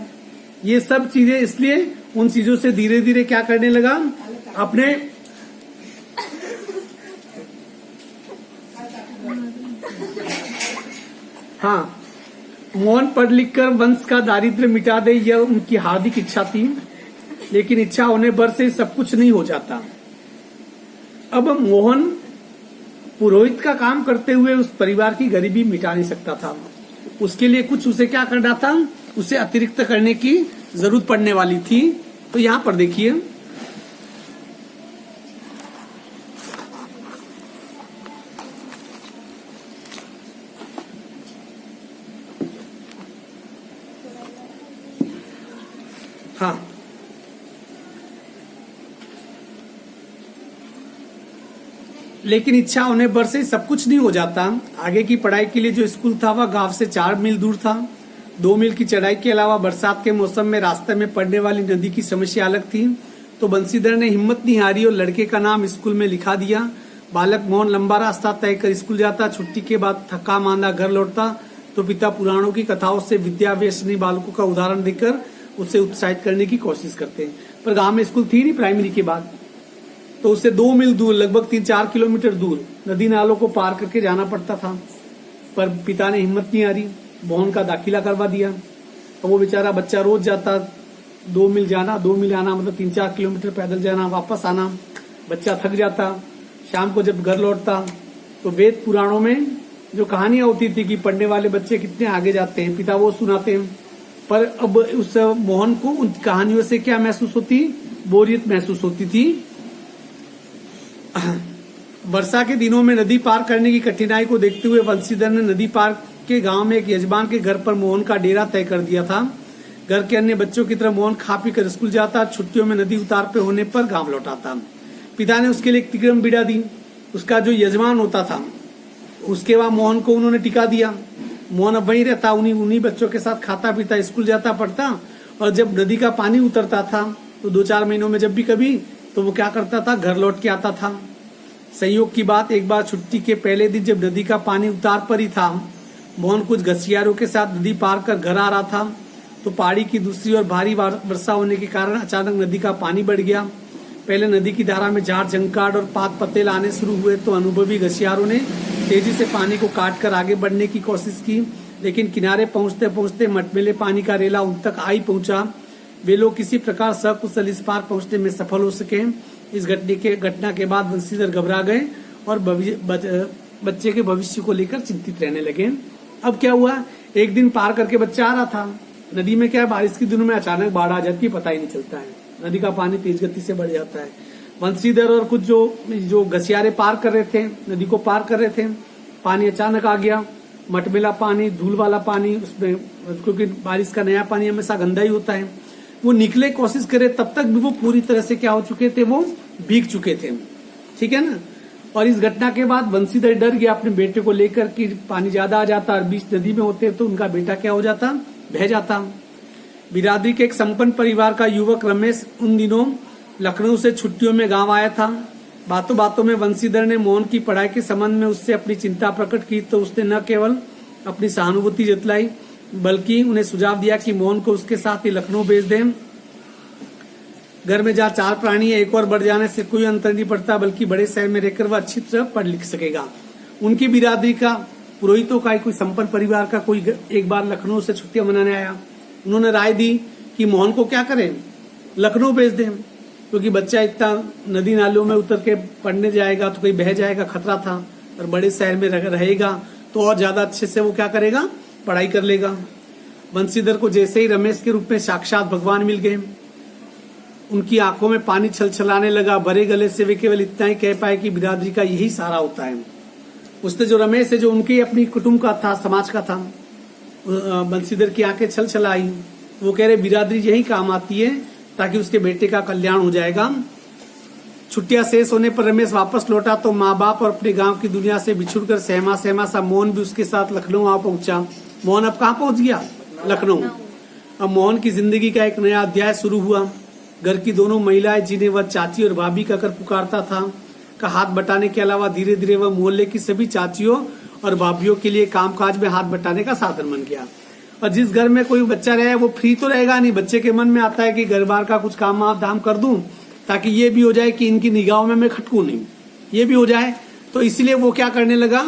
ये सब चीजें, इसलिए उन चीजों से धीरे धीरे क्या करने लगा, अपने हाँ, मोहन पढ़ लिख कर वंश का दारिद्र्य मिटा दे, यह उनकी हार्दिक इच्छा थी। लेकिन इच्छा होने भर से सब कुछ नहीं हो जाता। अब मोहन पुरोहित का काम करते हुए उस परिवार की गरीबी मिटा नहीं सकता था। उसके लिए कुछ उसे क्या करना था, उसे अतिरिक्त करने की जरूरत पड़ने वाली थी। तो यहां पर देखिए, हाँ, लेकिन इच्छा होने भर से सब कुछ नहीं हो जाता। आगे की पढ़ाई के लिए जो स्कूल था वह गांव से 4 मील दूर था। 2 मील की चढ़ाई के अलावा बरसात के मौसम में रास्ते में पड़ने वाली नदी की समस्या अलग थी। तो बंसीधर ने हिम्मत नहीं हारी और लड़के का नाम स्कूल में लिखा दिया। बालक मोहन लंबा रास्ता तय कर स्कूल जाता। छुट्टी के बाद थका मांदा घर लौटता तो पिता पुराणों की कथाओं से विद्या व्यसनी बालकों का उदाहरण देकर उसे उत्साहित करने की कोशिश करते हैं। पर गांव में स्कूल थी नहीं प्राइमरी के बाद, तो उसे 2 मील दूर, लगभग 3-4 किलोमीटर दूर नदी नालों को पार करके जाना पड़ता था। पर पिता ने हिम्मत नहीं हारी, मोहन का दाखिला करवा दिया। और वो बेचारा बच्चा रोज जाता, 2 मील जाना 2 मील आना, मतलब 3-4 किलोमीटर पैदल जाना वापस आना। बच्चा थक जाता। शाम को जब घर लौटता तो वेद पुराणों में जो कहानियां होती थी कि पढ़ने वाले बच्चे कितने आगे जाते हैं, पिता वो सुनाते हैं। पर अब उस मोहन को उन कहानियों से क्या महसूस होती, बोरियत महसूस होती थी। वर्षा के दिनों में नदी पार करने की कठिनाई को देखते हुए बंसीधर ने नदी पार के गांव में एक यजमान के घर पर मोहन का डेरा तय कर दिया था। घर के अन्य बच्चों की तरह मोहन खा पी कर स्कूल जाता। छुट्टियों में नदी उतार पे होने पर गांव लौटाता। पिता ने उसके लिए एक तिक्रम बीड़ा दी। उसका जो यजमान होता था उसके बाद मोहन को उन्होंने टिका दिया। मोहन अब वहीं रहता, उन्हीं बच्चों के साथ खाता पीता, स्कूल जाता पढ़ता। और जब नदी का पानी उतरता था तो 2-4 महीनों में जब भी कभी, तो वो क्या करता था, घर लौट के आता था। संयोग की बात, एक बार छुट्टी के पहले दिन जब नदी का पानी उतार पर ही था, मोहन कुछ घसियारों के साथ नदी पार कर घर आ रहा था। तो पहाड़ी की दूसरी ओर भारी वर्षा होने के कारण अचानक नदी का पानी बढ़ गया। पहले नदी की धारा में झाड़ झंकाड़ और पात पतेल आने शुरू हुए तो अनुभवी घसियारों ने तेजी से पानी को काट कर आगे बढ़ने की कोशिश की। लेकिन किनारे पहुंचते पहुंचते मटमेले पानी का रेला उन तक आई पहुंचा। वे लोग किसी प्रकार सकुशल इस पार पहुंचने में सफल हो सके। इस घटना के बाद बंसीधर घबरा गए और बच्चे के भविष्य को लेकर चिंतित रहने लगे। अब क्या हुआ, एक दिन पार करके बच्चा आ रहा था। नदी में क्या है, बारिश के दिनों में अचानक बाढ़ आ जाती है, पता ही नहीं चलता है। नदी का पानी तेज गति से बढ़ जाता है। बंसीधर और कुछ जो घसियारे पार कर रहे थे, नदी को पार कर रहे थे, पानी अचानक आ गया। मटमेला पानी, धूल वाला पानी, उसमें क्योंकि बारिश का नया पानी हमेशा गंदा ही होता है। वो निकले, कोशिश करे, तब तक भी वो पूरी तरह से क्या हो चुके थे, वो भीग चुके थे। ठीक है ना। और इस घटना के बाद बंसीधर डर गया अपने बेटे को लेकर कि पानी ज्यादा आ जाता और बीच नदी में होते तो उनका बेटा क्या हो जाता, बह जाता। बिरादरी के एक संपन्न परिवार का युवक रमेश उन दिनों लखनऊ से छुट्टियों में गांव आया था। बातों बातों में बंसीधर ने मोहन की पढ़ाई के संबंध में उससे अपनी चिंता प्रकट की तो उसने न केवल अपनी सहानुभूति जतलाई बल्कि उन्हें सुझाव दिया कि मोहन को उसके साथ ही लखनऊ भेज दें। घर में जहाँ 4 प्राणी है, एक और बढ़ जाने से कोई अंतर नहीं पड़ता, बल्कि बड़े शहर में रहकर वह अच्छी तरह पढ़ लिख सकेगा। उनकी बिरादरी का, पुरोहितों का कोई संपन्न परिवार का कोई एक बार लखनऊ से छुट्टियां मनाने आया। उन्होंने राय दी कि मोहन को क्या करें, लखनऊ भेज दें, क्योंकि बच्चा इतना नदी नालों में उतर के पढ़ने जाएगा तो कहीं बह जाएगा, खतरा था। और बड़े शहर में रहेगा तो और ज्यादा अच्छे से वो क्या करेगा, पढ़ाई कर लेगा। बंसीधर को जैसे ही रमेश के रूप में साक्षात भगवान मिल गए, उनकी आंखों में पानी छलछलाने लगा। भरे गले से वे केवल इतना ही कह पाए कि बिरादरी का यही सहारा होता है। उसने जो रमेश है, जो उनके अपनी कुटुंब का था, समाज का था, बंसीधर की आंखें छलछलाई। वो कह रहे बिरादरी यही काम आती है ताकि उसके बेटे का कल्याण हो जाएगा। छुट्टियां शेष होने पर रमेश वापस लौटा तो माँ बाप और अपने गांव की दुनिया से बिछुड़कर सहमा सहमा सा मोहन भी उसके साथ लखनऊ आ पहुंचा। मोहन अब कहाँ पहुंच गया? लखनऊ। अब मोहन की जिंदगी का एक नया अध्याय शुरू हुआ। घर की दोनों महिलाएं जिन्हें वह चाची और भाभी कहकर पुकारता था का हाथ बटाने के अलावा धीरे धीरे वह मोहल्ले की सभी चाचियों और भाभीयों के लिए कामकाज में हाथ बटाने का साधन बन गया। और जिस घर में कोई बच्चा रहे वो फ्री तो रहेगा नहीं। बच्चे के मन में आता है कि घर बार का कुछ काम धाम कर दूं ताकि ये भी हो जाए कि इनकी निगाहों में मैं खटकूं नहीं, ये भी हो जाए। तो इसलिए वो क्या करने लगा,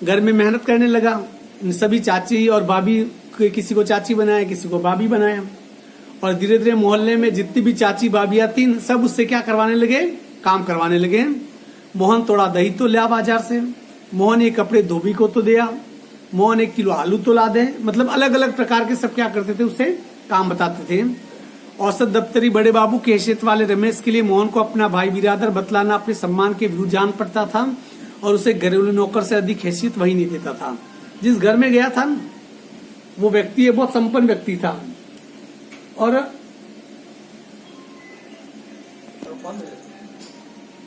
घर में मेहनत करने लगा। इन सभी चाची और भाभी, किसी को चाची बनाया, किसी को भाभी बनाया। और धीरे धीरे मोहल्ले में जितनी भी चाची भाभियां थी सब उससे क्या करवाने लगे, काम करवाने लगे। मोहन थोड़ा दही तो लिया बाजार से, मोहन एक कपड़े धोबी को तो दिया, मोहन 1 किलो आलू तो ला दे। मतलब अलग अलग प्रकार के सब क्या करते थे, उससे काम बताते थे। औसत दफ्तरी बड़े बाबू की हैसियत वाले रमेश के लिए मोहन को अपना भाई बिरादर बतलाना अपने सम्मान के विरुद्ध जान पड़ता था और उसे घरेलू नौकर से अधिक हैसियत वही नहीं देता था। जिस घर में गया था वो व्यक्ति बहुत संपन्न व्यक्ति था और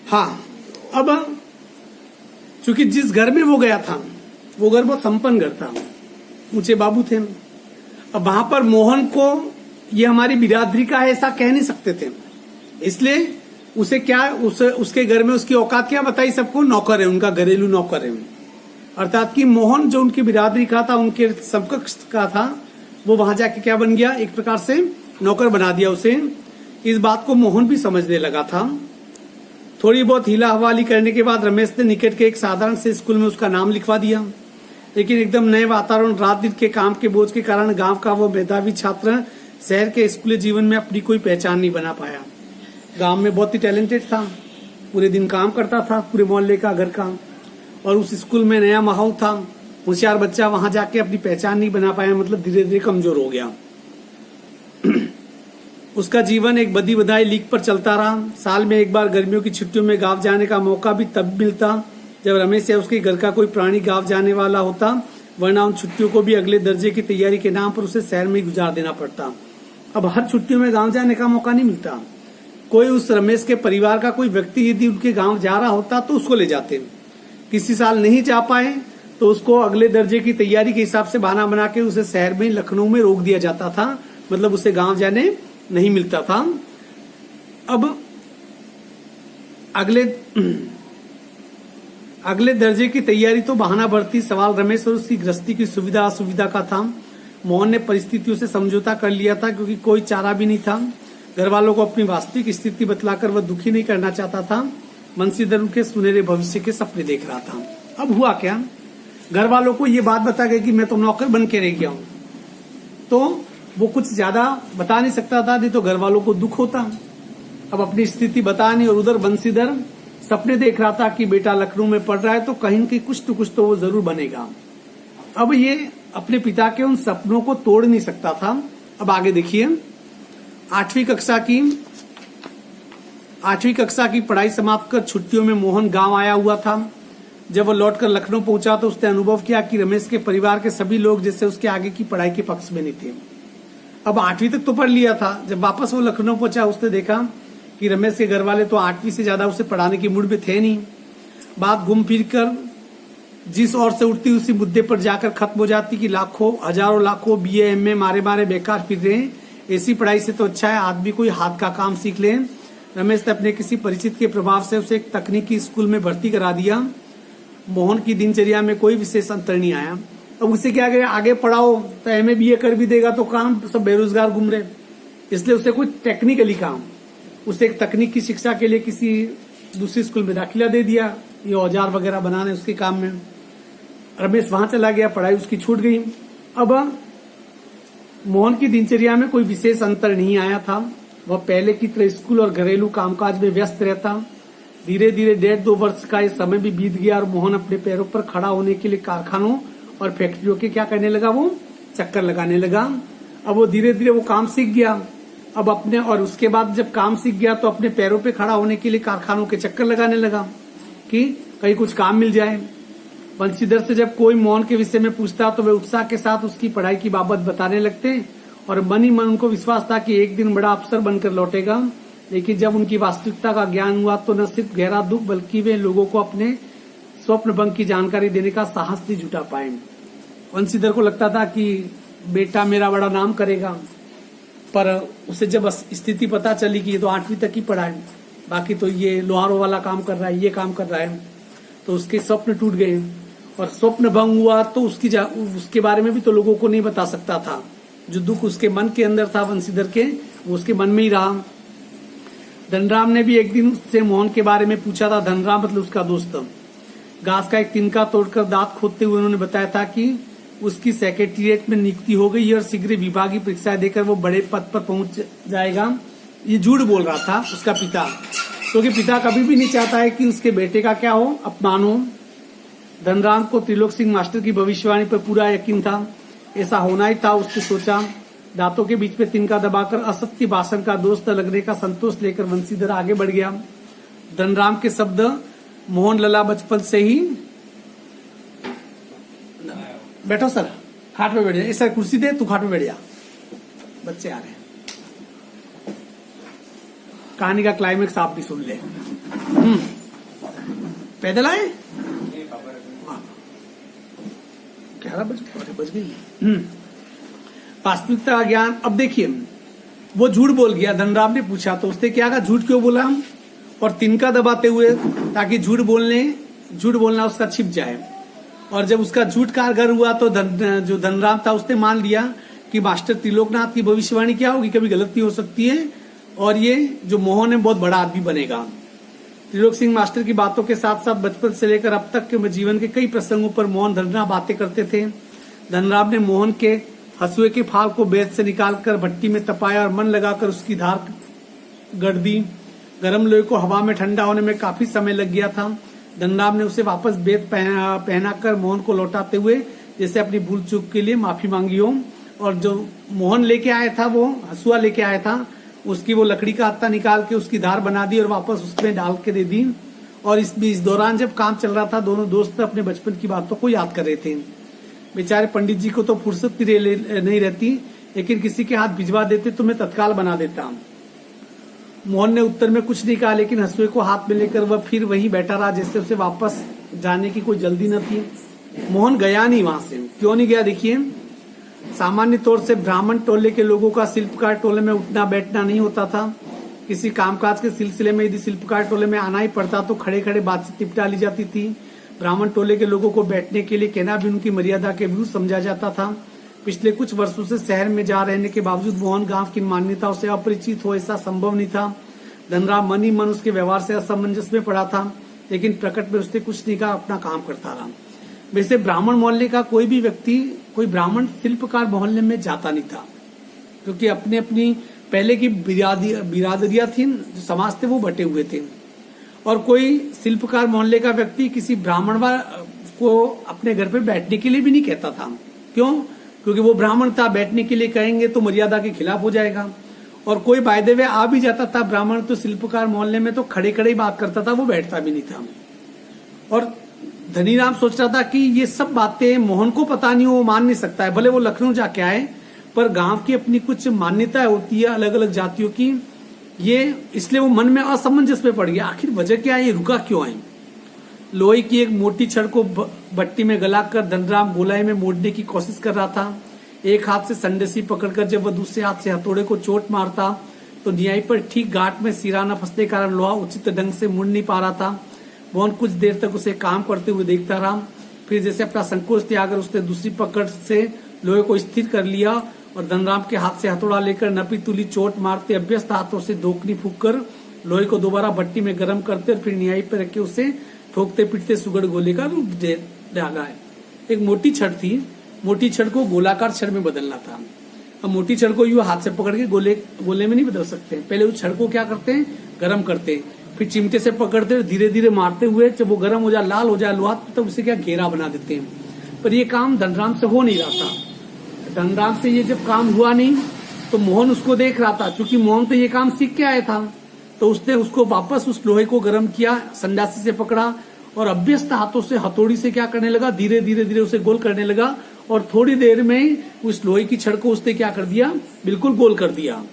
हाँ, अब चूंकि जिस घर में वो गया था वो घर बहुत संपन्न घर था, ऊंचे बाबू थे। अब वहां पर मोहन को ये हमारी बिरादरी का है ऐसा कह नहीं सकते थे, इसलिए उसे क्या उसके घर में उसकी औकात क्या बताई सबको, नौकर है, उनका घरेलू नौकर है। अर्थात कि मोहन जो उनकी बिरादरी का था, उनके समकक्ष का था, वो वहां जाके क्या बन गया, एक प्रकार से नौकर बना दिया उसे। इस बात को मोहन भी समझने लगा था। थोड़ी बहुत हीला हवाली करने के बाद रमेश ने निकट के एक साधारण से स्कूल में उसका नाम लिखवा दिया। लेकिन एकदम नए वातावरण, रात दिन के काम के बोझ के कारण गांव का वो मेधावी छात्र शहर के स्कूली जीवन में अपनी कोई पहचान नहीं बना पाया। गांव में बहुत ही टैलेंटेड था, पूरे दिन काम करता था, पूरे मोहल्ले का, घर का, और उस स्कूल में नया माहौल था। होशियार बच्चा वहां जाके अपनी पहचान नहीं बना पाया, मतलब धीरे धीरे कमजोर हो गया। उसका जीवन एक बदी बधाई लीक पर चलता रहा। साल में एक बार गर्मियों की छुट्टियों में गांव जाने का मौका भी तब मिलता जब रमेश या उसके घर का कोई प्राणी गांव जाने वाला होता, वरना उन छुट्टियों को भी अगले दर्जे की तैयारी के नाम पर उसे शहर में ही गुजार देना पड़ता। अब हर छुट्टियों में गांव जाने का मौका नहीं मिलता। कोई उस रमेश के परिवार का कोई व्यक्ति यदि उनके गांव जा रहा होता तो उसको ले जाते। किसी साल नहीं जा पाए तो उसको अगले दर्जे की तैयारी के हिसाब से बहाना बना के उसे शहर में, लखनऊ में रोक दिया जाता था, मतलब उसे गांव जाने नहीं मिलता था। अब अगले दर्जे की तैयारी तो बहाना बढ़ती, सवाल रमेश और उसकी गृहस्थी की सुविधा असुविधा का था। मोहन ने परिस्थितियों से समझौता कर लिया था क्योंकि कोई चारा भी नहीं था। घर वालों को अपनी वास्तविक स्थिति बतलाकर वह दुखी नहीं करना चाहता था। बंसीधर उनके सुनहरे भविष्य के सपने देख रहा था। अब हुआ क्या, घर वालों को ये बात बता गई कि मैं तो नौकर बन के रह गया हूं, तो वो कुछ ज्यादा बता नहीं सकता था, नहीं तो घर वालों को दुख होता। अब अपनी स्थिति बता नहीं, और उधर बंसीधर सपने देख रहा था कि बेटा लखनऊ में पढ़ रहा है तो कहीं की कुछ तो वो जरूर बनेगा। अब ये अपने पिता के उन सपनों को तोड़ नहीं सकता था। अब आगे देखिए, 8वीं कक्षा की पढ़ाई समाप्त कर छुट्टियों में मोहन गांव आया हुआ था। जब वो लौटकर लखनऊ पहुंचा तो उसने अनुभव किया कि रमेश के परिवार के सभी लोग जैसे उसके आगे की पढ़ाई के पक्ष में नहीं थे। अब 8वीं तक तो पढ़ लिया था। जब वापस वो लखनऊ पहुंचा उसने देखा कि रमेश के घर वाले तो 8वीं से ज्यादा उसे पढ़ाने के मूड में थे नहीं। बात घूम फिर कर जिस ओर से उठती उसी मुद्दे पर जाकर खत्म हो जाती कि हजारों लाखों BA MA मारे बेकार फिर रहे हैं, ऐसी पढ़ाई से तो अच्छा है आदमी कोई हाथ का काम सीख ले। रमेश ने अपने किसी परिचित के प्रभाव से उसे एक तकनीकी स्कूल में भर्ती करा दिया। मोहन की दिनचर्या में कोई विशेष अंतर नहीं आया। अब उसे क्या करें, आगे पढ़ाओ तो MA BA कर भी देगा तो काम सब बेरोजगार घूम रहे, इसलिए उसे कुछ टेक्निकली काम, उसे एक तकनीक की शिक्षा के लिए किसी दूसरी स्कूल में दाखिला दे दिया, ये औजार वगैरह बनाने उसके काम में। रमेश वहां चला गया, पढ़ाई उसकी छूट गई। अब मोहन की दिनचर्या में कोई विशेष अंतर नहीं आया था। वह पहले की तरह स्कूल और घरेलू कामकाज में व्यस्त रहता। धीरे धीरे 1.5-2 वर्ष का ये समय भी बीत गया और मोहन अपने पैरों पर खड़ा होने के लिए कारखानों और फैक्ट्रियों के क्या करने लगा, वो चक्कर लगाने लगा। अब वो धीरे धीरे वो काम सीख गया। अब अपने, और उसके बाद जब काम सीख गया तो अपने पैरों पे खड़ा होने के लिए कारखानों के चक्कर लगाने लगा कि कहीं कुछ काम मिल जाए। बंसीधर से जब कोई मोहन के विषय में पूछता तो वे उत्साह के साथ उसकी पढ़ाई की बाबत बताने लगते और मन ही मन उनको विश्वास था कि एक दिन बड़ा अफसर बनकर लौटेगा। लेकिन जब उनकी वास्तविकता का ज्ञान हुआ तो न सिर्फ गहरा दुख बल्कि वे लोगों को अपने स्वप्न भंग की जानकारी देने का साहस नहीं जुटा पाए। वंशीधर को लगता था कि बेटा मेरा बड़ा नाम करेगा, पर उसे जब स्थिति पता चली कि ये तो 8वीं तक ही पढ़ा है, बाकी तो ये लोहारों वाला काम कर रहा है, ये काम कर रहा है, तो उसके स्वप्न टूट गए। और स्वप्न भंग हुआ तो उसके बारे में भी तो लोगों को नहीं बता सकता था। जो दुख उसके मन के अंदर था वंशीधर के, वो उसके मन में ही रहा। धनराम ने भी एक दिन उससे मोहन के बारे में पूछा था। धनराम मतलब उसका दोस्त। घास का एक तिनका तोड़कर दांत खोदते हुए उन्होंने बताया था कि उसकी सेक्रेटेरिएट में नियुक्ति हो गई और शीघ्र विभागीय परीक्षा देकर वो बड़े पद पर पहुंच जाएगा। ये झूठ बोल रहा था उसका पिता, क्योंकि पिता कभी भी नहीं चाहता है कि उसके बेटे का क्या हो, अपमान हो। धनराम को त्रिलोक सिंह मास्टर की भविष्यवाणी पर पूरा यकीन था। ऐसा होना ही था, उसने सोचा। दांतों के बीच में तिनका दबाकर असत्य भाषण का दोस्त लगने का संतोष लेकर वंशीधर आगे बढ़ गया। धनराम के शब्द मोहन लला बचपन से ही बैठो सर, खाट पे बैठ जा, सर कुर्सी दे, तू खाट पे बैठ जा, बच्चे आ रहे हैं। कहानी का क्लाइमेक्स आप भी सुन ले। पैदल आए 11 बज गई। वास्तविकता का ज्ञान। अब देखिए, वो झूठ बोल गया। धनराम ने पूछा तो उसने क्या कहा, झूठ क्यों बोला, और तिनका दबाते हुए, ताकि झूठ बोलना उसका छिप जाए। और जब उसका झूठ कारगर हुआ तो जो धनराम था उसने मान लिया कि मास्टर त्रिलोकनाथ की भविष्यवाणी क्या होगी, कभी गलती हो सकती है, और ये जो मोहन है बहुत बड़ा आदमी बनेगा। त्रिलोक सिंह मास्टर की बातों के साथ साथ बचपन से लेकर अब तक के जीवन के कई प्रसंगों पर मोहन धनराम बातें करते थे। धनराम ने मोहन के हसुए के फाल को बेत से निकालकर भट्टी में तपाया और मन लगाकर उसकी धार गढ़ दी। गर्म लोहे को हवा में ठंडा होने में काफी समय लग गया था। धनराम ने उसे वापस बेत पहनाकर मोहन को लौटाते हुए जैसे अपनी भूल चूक के लिए माफी मांगी हो। और जो मोहन लेके आया था, वो हसुआ लेके आया था, उसकी वो लकड़ी का हत्था निकाल के उसकी धार बना दी और वापस उसमें डाल के दे दी। और इस दौरान जब काम चल रहा था, दोनों दोस्त अपने बचपन की बातों को याद कर रहे थे। बेचारे पंडित जी को तो फुर्सत नहीं रहती, लेकिन किसी के हाथ भिजवा देते तो मैं तत्काल बना देता। मोहन ने उत्तर में कुछ नहीं कहा, लेकिन हसुए को हाथ में लेकर वह फिर वहीं बैठा रहा, जैसे उसे वापस जाने की कोई जल्दी न थी। मोहन गया नहीं वहां से। क्यों नहीं गया, देखिए। सामान्य तौर से ब्राह्मण टोले के लोगों का शिल्पकार टोले में उठना बैठना नहीं होता था। किसी कामकाज के सिलसिले में यदि शिल्पकार टोले में आना ही पड़ता तो खड़े खड़े बातचीत निपटा ली जाती थी। ब्राह्मण टोले के लोगों को बैठने के लिए कहना भी उनकी मर्यादा के विरुद्ध समझा जाता था। पिछले कुछ वर्षों से शहर में जा रहने के बावजूद मोहन गांव की मान्यताओं से अपरिचित हो, ऐसा संभव नहीं था। धनराम मन ही मन उसके व्यवहार से असमंजस में पड़ा था, लेकिन प्रकट में उसने कुछ नहीं कहा, अपना काम करता रहा। वैसे ब्राह्मण मोहल्ले का कोई भी व्यक्ति कोई ब्राह्मण शिल्पकार मोहल्ले में जाता नहीं था, क्योंकि अपने अपनी पहले की बिरादरियां थी, जो समाज थे वो बटे हुए थे। और कोई शिल्पकार मोहल्ले का व्यक्ति किसी ब्राह्मण को अपने घर पे बैठने के लिए भी नहीं कहता था। क्यों? क्योंकि वो ब्राह्मण था, बैठने के लिए कहेंगे तो मर्यादा के खिलाफ हो जाएगा। और कोई वायदे में आ भी जाता था ब्राह्मण, तो शिल्पकार मोहल्ले में तो खड़े खड़े ही बात करता था, वो बैठता भी नहीं था। और धनीराम सोच रहा था कि ये सब बातें मोहन को पता नहीं, वो मान नहीं सकता है, भले वो लखनऊ जाके आए, पर गांव की अपनी कुछ मान्यताएं होती है अलग अलग जातियों की, ये इसलिए वो मन में असमंजस में पड़ गया। आखिर वजह क्या है, ये रुका क्यों है? लोहे की एक मोटी छड़ को भट्टी में गलाकर धनराम गोलाई में मोड़ने की कोशिश कर रहा था। एक हाथ से संडेसी पकड़कर जब वह दूसरे हाथ से हथौड़े को चोट मारता तो न्याय पर ठीक गांठ में सिरा न फंसने के कारण लोहा उचित ढंग से मुड़ नहीं पा रहा था। मोहन कुछ देर तक उसे काम करते हुए देखता रहा। फिर जैसे अपना संकोच त्याग कर उसने दूसरी पकड़ से लोहे को स्थिर कर लिया और धनराम के हाथ से हथौड़ा लेकर नपी तुली चोट मारते अभ्यस्त हाथों से धोखनी फूंक कर लोहे को दोबारा भट्टी में गर्म करते और फिर न्याय पर रख के उसे ठोकते पीटते सुगड़ गोले का रूप दे डाला है। एक मोटी छड़ थी, मोटी छड़ को गोलाकार छड़ में बदलना था। अब मोटी छड़ को यूं हाथ से पकड़ के गोले में नहीं बदल सकते। पहले उस छड़ को क्या करते हैं, गर्म करते, फिर चिमटे से पकड़ते धीरे धीरे मारते हुए जब वो गर्म हो जाए, लाल हो जाए लोहा, तब उसे क्या घेरा बना देते हैं। पर ये काम धनराम से हो नहीं रहा था। धनराम से ये जब काम हुआ नहीं तो मोहन उसको देख रहा था। चूंकि मोहन तो ये काम सीख के आया था, तो उसने उसको वापस उस लोहे को गर्म किया, संडासी से पकड़ा और अभ्यस्त हाथों से हथौड़ी से क्या करने लगा, धीरे धीरे धीरे उसे गोल करने लगा और थोड़ी देर में उस लोहे की छड़ को उसने क्या कर दिया, बिल्कुल गोल कर दिया।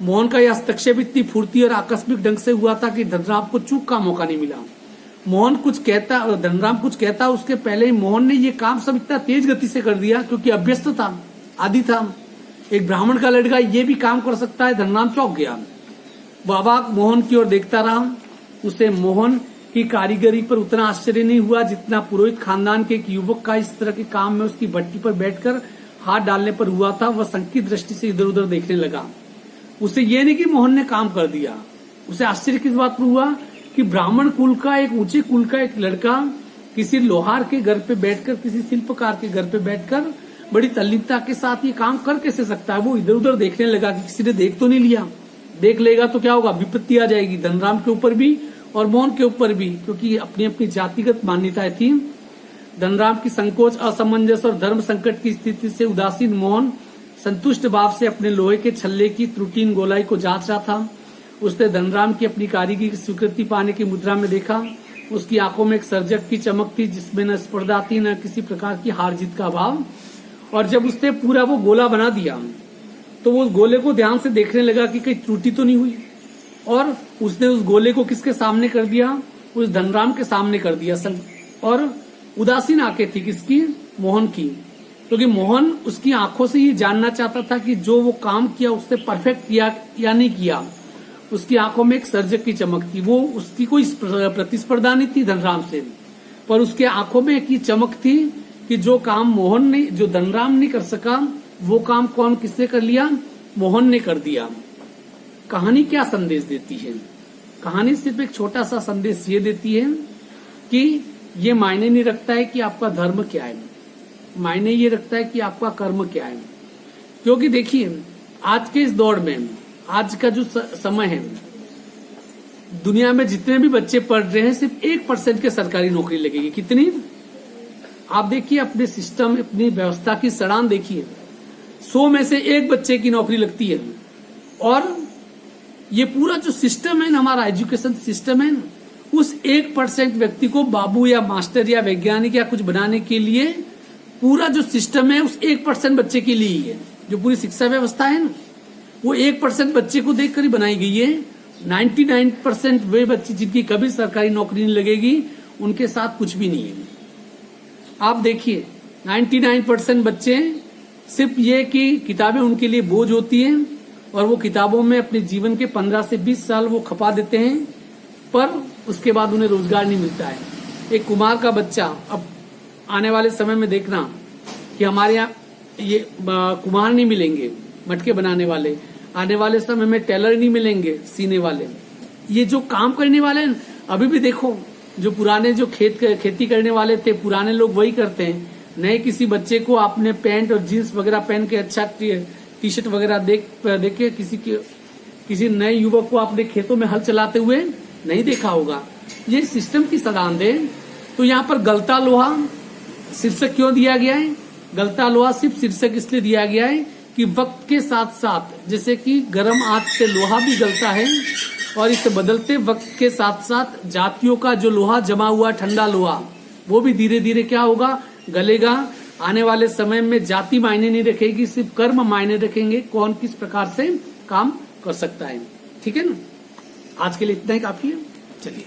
मोहन का यह हस्तक्षेप इतनी फुर्ती और आकस्मिक ढंग से हुआ था कि धनराम को चूक का मौका नहीं मिला। मोहन कुछ कहता और धनराम कुछ कहता उसके पहले ही मोहन ने ये काम सब इतना तेज गति से कर दिया, क्योंकि अभ्यस्त था, आदि था। एक ब्राह्मण का लड़का ये भी काम कर सकता है। धनराम चौंक गया। बाबा मोहन की ओर देखता रहा। उसे मोहन की कारीगरी पर उतना आश्चर्य नहीं हुआ जितना पुरोहित खानदान के एक युवक का इस तरह के काम में उसकी भट्टी पर बैठकर हाथ डालने पर हुआ था। वह संकीर्ण दृष्टि से इधर उधर देखने लगा। उसे ये नहीं कि मोहन ने काम कर दिया, उसे आश्चर्य किस बात पर हुआ कि ब्राह्मण कुल का, एक ऊंचे कुल का एक लड़का किसी लोहार के घर पे बैठकर, किसी शिल्पकार के घर पे बैठकर बड़ी तल्लीनता के साथ ये काम कर कैसे सकता है। वो इधर उधर देखने लगा कि किसी ने देख तो नहीं लिया, देख लेगा तो क्या होगा, विपत्ति आ जाएगी धनराम के ऊपर भी और मोहन के ऊपर भी, क्योंकि अपनी अपनी जातिगत मान्यताएं थी। धनराम की संकोच, असमंजस और धर्म संकट की स्थिति से उदासीन मोहन संतुष्ट भाव से अपने लोहे के छल्ले की त्रुटीन गोलाई को जांच रहा था। उसने धनराम की अपनी कारीगरी की स्वीकृति पाने की मुद्रा में देखा। उसकी आंखों में एक सर्जक की चमक थी जिसमें न स्पर्धा थी न किसी प्रकार की हार जीत का भाव। और जब उसने पूरा वो गोला बना दिया तो वो उस गोले को ध्यान से देखने लगा कि कहीं त्रुटि तो नहीं हुई। और उसने उस गोले को किसके सामने कर दिया, उस धनराम के सामने कर दिया। और उदासीन आंखें थी किसकी, मोहन की, क्योंकि मोहन उसकी आंखों से ये जानना चाहता था कि जो वो काम किया उसने परफेक्ट किया या नहीं किया। उसकी आंखों में एक सर्जक की चमक थी। वो उसकी कोई प्रतिस्पर्धा नहीं थी धनराम से, पर उसके आंखों में एक ही चमक थी कि जो काम मोहन ने, जो धनराम नहीं कर सका, वो काम कौन किसने कर लिया, मोहन ने कर दिया। कहानी क्या संदेश देती है? कहानी सिर्फ एक छोटा सा संदेश ये देती है कि ये मायने नहीं रखता है कि आपका धर्म क्या है, मायने ये रखता है कि आपका कर्म क्या है। क्योंकि देखिए आज के इस दौर में, आज का जो समय है, दुनिया में जितने भी बच्चे पढ़ रहे हैं सिर्फ 1% के सरकारी नौकरी लगेगी। कितनी? आप देखिए अपने सिस्टम, अपनी व्यवस्था की सड़ान देखिए, 100 में से 1 बच्चे की नौकरी लगती है। और ये पूरा जो सिस्टम है ना, हमारा एजुकेशन सिस्टम है ना, उस 1% व्यक्ति को बाबू या मास्टर या वैज्ञानिक या कुछ बनाने के लिए पूरा जो सिस्टम है उस 1% बच्चे के लिए ही है। जो पूरी शिक्षा व्यवस्था है ना, वो 1% बच्चे को देखकर ही बनाई गई है। 99% वे बच्चे जिनकी कभी सरकारी नौकरी नहीं लगेगी, उनके साथ कुछ भी नहीं है। आप देखिए 99% बच्चे सिर्फ ये कि किताबें उनके लिए बोझ होती हैं और वो किताबों में अपने जीवन के 15 से 20 साल वो खपा देते हैं, पर उसके बाद उन्हें रोजगार नहीं मिलता है। एक कुम्हार का बच्चा, अब आने वाले समय में देखना कि हमारे यहाँ ये कुम्हार नहीं मिलेंगे, मटके बनाने वाले, आने वाले समय में टेलर नहीं मिलेंगे, सीने वाले, ये जो काम करने वाले हैं। अभी भी देखो जो पुराने जो खेती करने वाले थे, पुराने लोग वही करते हैं। नए किसी बच्चे को आपने पैंट और जीन्स वगैरह पहन के, अच्छा टी शर्ट वगैरह देख के किसी नए युवक को आपने खेतों में हल चलाते हुए नहीं देखा होगा। ये सिस्टम की सदान दे। तो यहाँ पर गलता लोहा शीर्षक क्यों दिया गया है? गलता लोहा सिर्फ शीर्षक इसलिए दिया गया है कि वक्त के साथ साथ, जैसे कि गर्म आंच से लोहा भी गलता है और इस बदलते वक्त के साथ साथ जातियों का जो लोहा जमा हुआ, ठंडा लोहा, वो भी धीरे धीरे क्या होगा, गलेगा। आने वाले समय में जाति मायने नहीं रखेगी, सिर्फ कर्म मायने रखेंगे, कौन किस प्रकार से काम कर सकता है। ठीक है ना? आज के लिए इतना ही काफी है। चलिए।